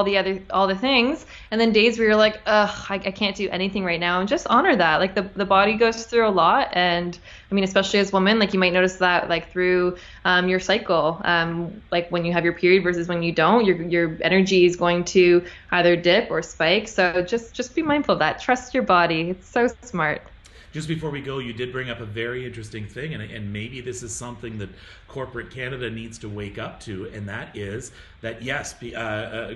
S4: all the things, and then days where you're like, ugh, I can't do anything right now, and just honor that. Like the body goes through a lot, and I mean, especially as women, like you might notice that like through your cycle, like when you have your period versus when you don't, your energy is going to either dip or spike. So just be mindful of that. Trust your body. It's so smart.
S2: Just before we go, you did bring up a very interesting thing, and maybe this is something that corporate Canada needs to wake up to, and that is that, yes,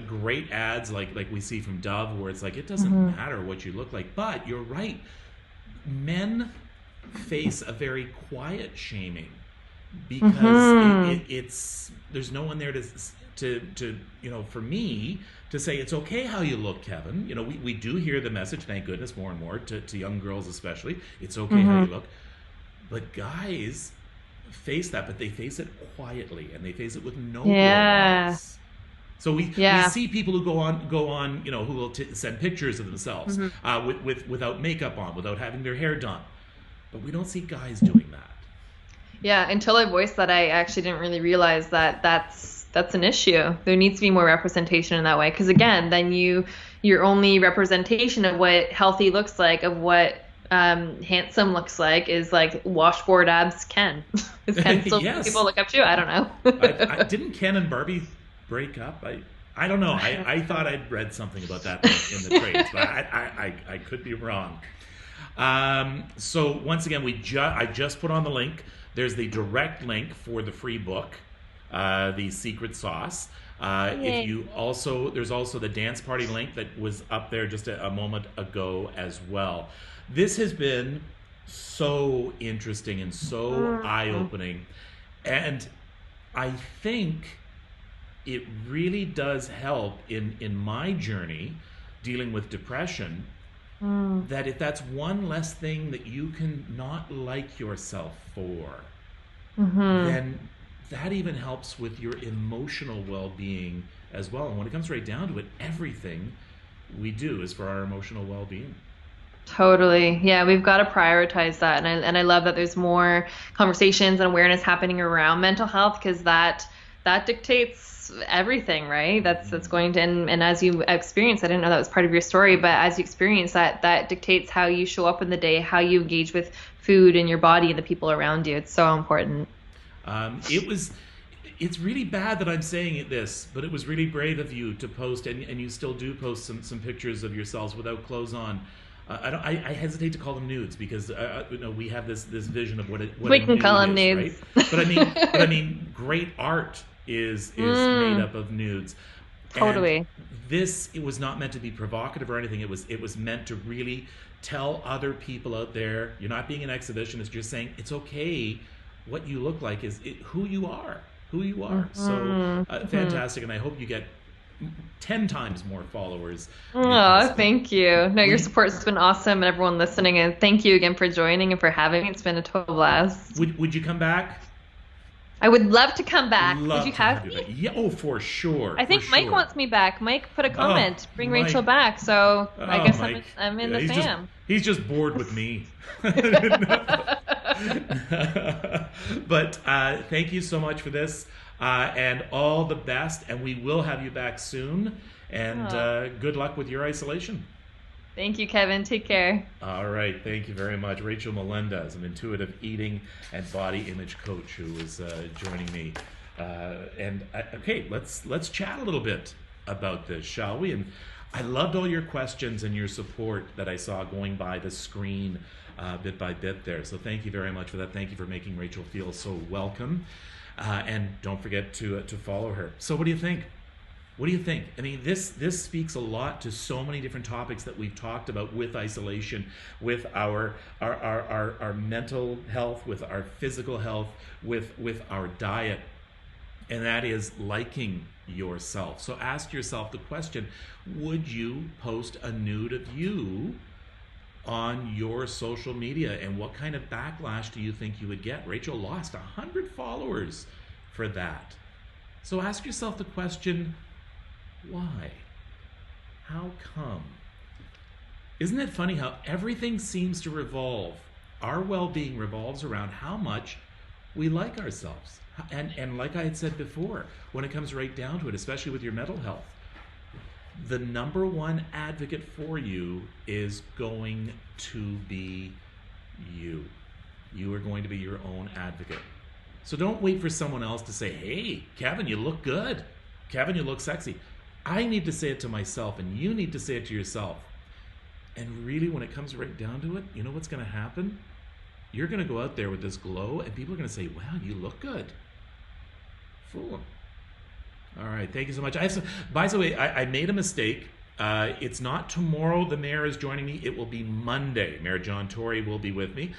S2: great ads like we see from Dove, where it's like, it doesn't matter what you look like, but you're right. Men face a very quiet shaming because it's there's no one there to for me to say it's okay how you look, Kevin. We do hear the message, thank goodness, more and more to young girls especially. It's okay how you look. But guys face that, but they face it quietly, and they face it with no words. So we see people who go on, who will send pictures of themselves without makeup on, without having their hair done. But we don't see guys doing that. Yeah,
S4: until I voiced that, I actually didn't really realize that that's an issue. There needs to be more representation in that way, because again, then your only representation of what healthy looks like, of what handsome looks like, is like washboard abs Ken. Is Ken still people look up to? I don't know.
S2: Didn't Ken and Barbie break up? I don't know. I thought I'd read something about that in the trades, but I could be wrong. So once again, I just put on the link. There's the direct link for the free book, the secret sauce. There's also the dance party link that was up there just a moment ago as well. This has been so interesting and so eye-opening, and I think it really does help in my journey dealing with depression. That if that's one less thing that you can not like yourself for, then that even helps with your emotional well-being as well. And when it comes right down to it, everything we do is for our emotional well-being.
S4: Totally. Yeah, we've got to prioritize that. And I love that there's more conversations and awareness happening around mental health, because that dictates everything, right? That's going to, and as you experience, I didn't know that was part of your story, but as you experience that dictates how you show up in the day, how you engage with food and your body and the people around you. It's so important.
S2: It's really bad that I'm saying this, but it was really brave of you to post, and you still do post some pictures of yourselves without clothes on. I hesitate to call them nudes, because we have this vision of what
S4: we can call them nudes,
S2: right? But I mean, great art is made up of nudes.
S4: Totally.
S2: And it was not meant to be provocative or anything. It was meant to really tell other people out there, you're not being an exhibitionist. You're saying it's okay. What you look like is who you are. So fantastic, and I hope you get 10 times more followers.
S4: Oh, thank you. No, your support's been awesome, and everyone listening, and thank you again for joining and for having me. It's been a total blast.
S2: Would you come back?
S4: I would love to come back. Would you have me?
S2: Yeah, oh, for sure.
S4: I think Mike wants me back. Mike put a comment, bring Mike. Rachel back. So I guess I'm in the fam.
S2: He's just bored with me. But thank you so much for this, and all the best. And we will have you back soon. And good luck with your isolation.
S4: Thank you, Kevin. Take care.
S2: All right. Thank you very much. Rachel Melendez, an intuitive eating and body image coach, who is joining me. Okay, let's chat a little bit about this, shall we? And I loved all your questions and your support that I saw going by the screen bit by bit there. So thank you very much for that. Thank you for making Rachel feel so welcome. And don't forget to follow her. So what do you think? What do you think? I mean, this speaks a lot to so many different topics that we've talked about with isolation, with our mental health, with our physical health, with our diet, and that is liking yourself. So ask yourself the question, would you post a nude of you on your social media, and what kind of backlash do you think you would get? Rachel lost 100 followers for that. So ask yourself the question, why? How come? Isn't it funny how everything seems to revolve Our well-being revolves around how much we like ourselves. And like I had said before, when it comes right down to it, especially with your mental health, the number one advocate for you is going to be you. You are going to be your own advocate. So don't wait for someone else to say, hey, Kevin, you look good. Kevin, you look sexy. I need to say it to myself, and you need to say it to yourself. And really, when it comes right down to it, you know what's going to happen? You're going to go out there with this glow, and people are going to say, wow, you look good. Fool them. All right, thank you so much. By the way, I made a mistake. It's not tomorrow the mayor is joining me. It will be Monday. Mayor John Tory will be with me.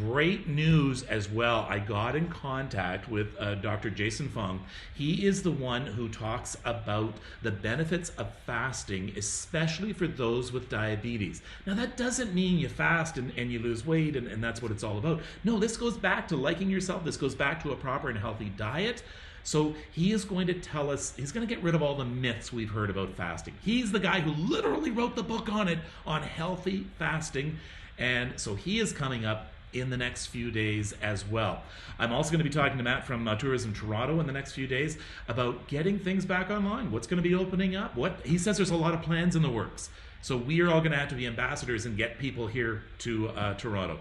S2: Great news as well. I got in contact with Dr. Jason Fung. He is the one who talks about the benefits of fasting, especially for those with diabetes. Now, that doesn't mean you fast and you lose weight and that's what it's all about. No, this goes back to liking yourself. This goes back to a proper and healthy diet. So he is going to tell us, he's going to get rid of all the myths we've heard about fasting. He's the guy who literally wrote the book on it, on healthy fasting. And so he is coming up in the next few days as well. I'm also going to be talking to Matt from Tourism Toronto in the next few days about getting things back online. What's going to be opening up? He says there's a lot of plans in the works. So we are all going to have to be ambassadors and get people here to Toronto.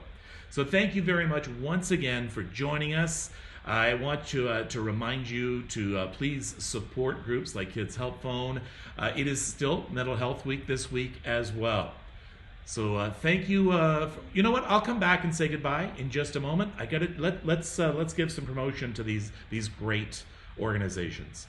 S2: So thank you very much once again for joining us. I want to remind you to please support groups like Kids Help Phone. It is still Mental Health Week this week as well. So thank you. You know what? I'll come back and say goodbye in just a moment. I got it. Let's give some promotion to these great organizations.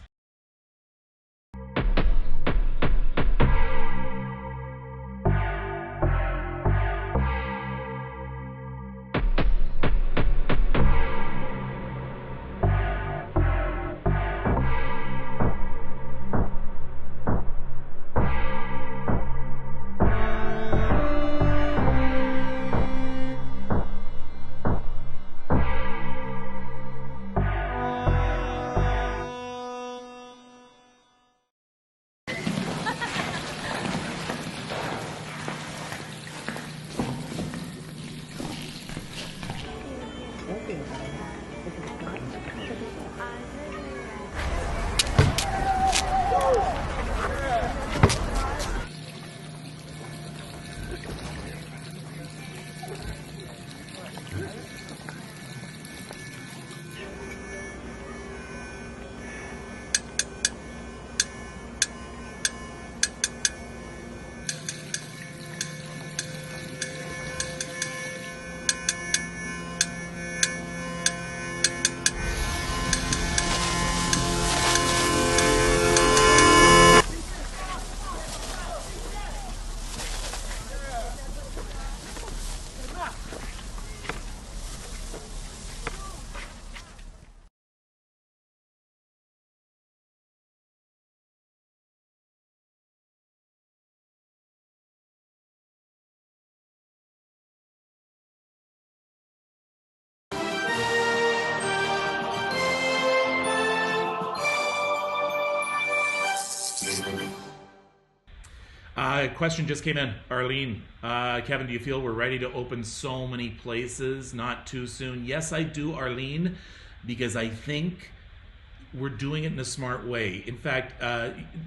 S2: Question just came in. Arlene, Kevin, do you feel we're ready to open so many places not too soon? Yes, I do, Arlene, because I think we're doing it in a smart way. In fact,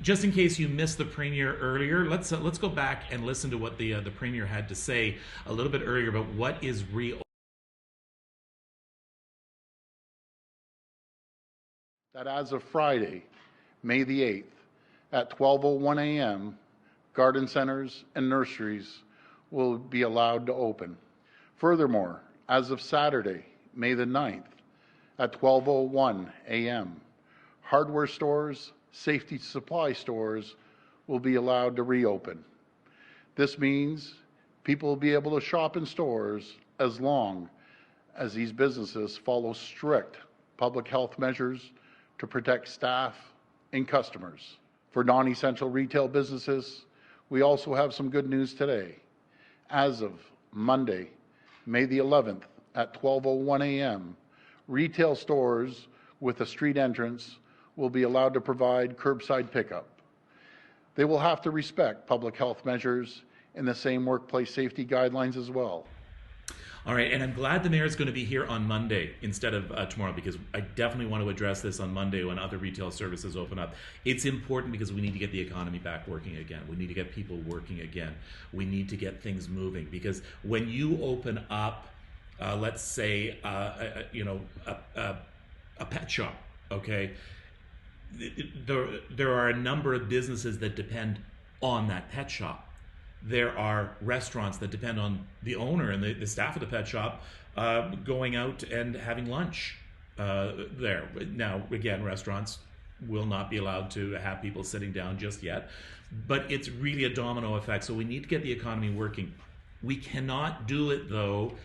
S2: just in case you missed the Premier earlier, let's go back and listen to what the Premier had to say a little bit earlier about what is reopening.
S3: That as of Friday, May the 8th, at 12:01 a.m., garden centers and nurseries will be allowed to open. Furthermore, as of Saturday, May the 9th, at 12:01 a.m., hardware stores, safety supply stores will be allowed to reopen. This means people will be able to shop in stores as long as these businesses follow strict public health measures to protect staff and customers. For non-essential retail businesses, we also have some good news today. As of Monday, May the 11th at 12:01 a.m., retail stores with a street entrance will be allowed to provide curbside pickup. They will have to respect public health measures and the same workplace safety guidelines as well.
S2: All right, and I'm glad the mayor is going to be here on Monday instead of tomorrow, because I definitely want to address this on Monday when other retail services open up. It's important because we need to get the economy back working again. We need to get people working again. We need to get things moving, because when you open up, let's say, a pet shop, okay, there are a number of businesses that depend on that pet shop. There are restaurants that depend on the owner and the staff of the pet shop going out and having lunch there. Now, again, restaurants will not be allowed to have people sitting down just yet, but it's really a domino effect. So we need to get the economy working. We cannot do it, though,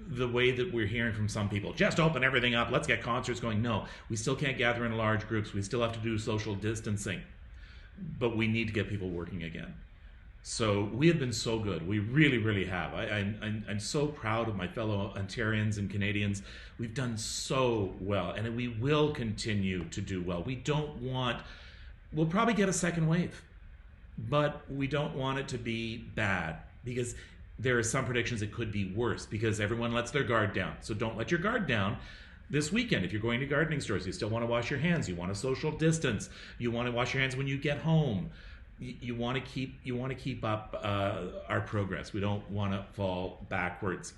S2: the way that we're hearing from some people. Just open everything up. Let's get concerts going. No, we still can't gather in large groups. We still have to do social distancing, but we need to get people working again. So we have been so good. We really, really have. I'm so proud of my fellow Ontarians and Canadians. We've done so well, and we will continue to do well. We'll probably get a second wave, but we don't want it to be bad, because there are some predictions it could be worse, because everyone lets their guard down. So don't let your guard down. This weekend, if you're going to gardening stores, you still want to wash your hands. You want to social distance. You want to wash your hands when you get home. You want to keep up our progress. We don't want to fall backwards.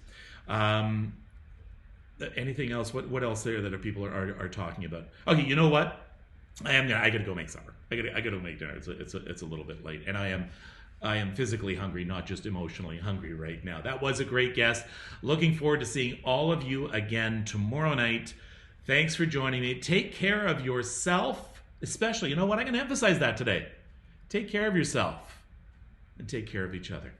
S2: Anything else? What else there that people are talking about? Okay, you know what? I gotta go make supper. I gotta go make dinner. It's a little bit late, and I am physically hungry, not just emotionally hungry right now. That was a great guest. Looking forward to seeing all of you again tomorrow night. Thanks for joining me. Take care of yourself, especially. You know what? I'm going to emphasize that today. Take care of yourself and take care of each other.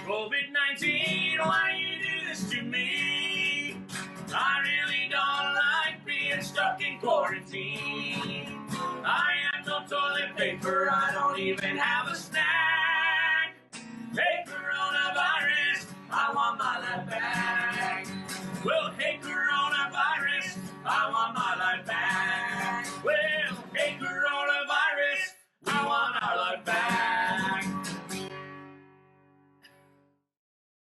S1: COVID-19, why you do this to me? I really don't like being stuck in quarantine. I have no toilet paper, I don't even have a snack. Hey, coronavirus, I want my life back.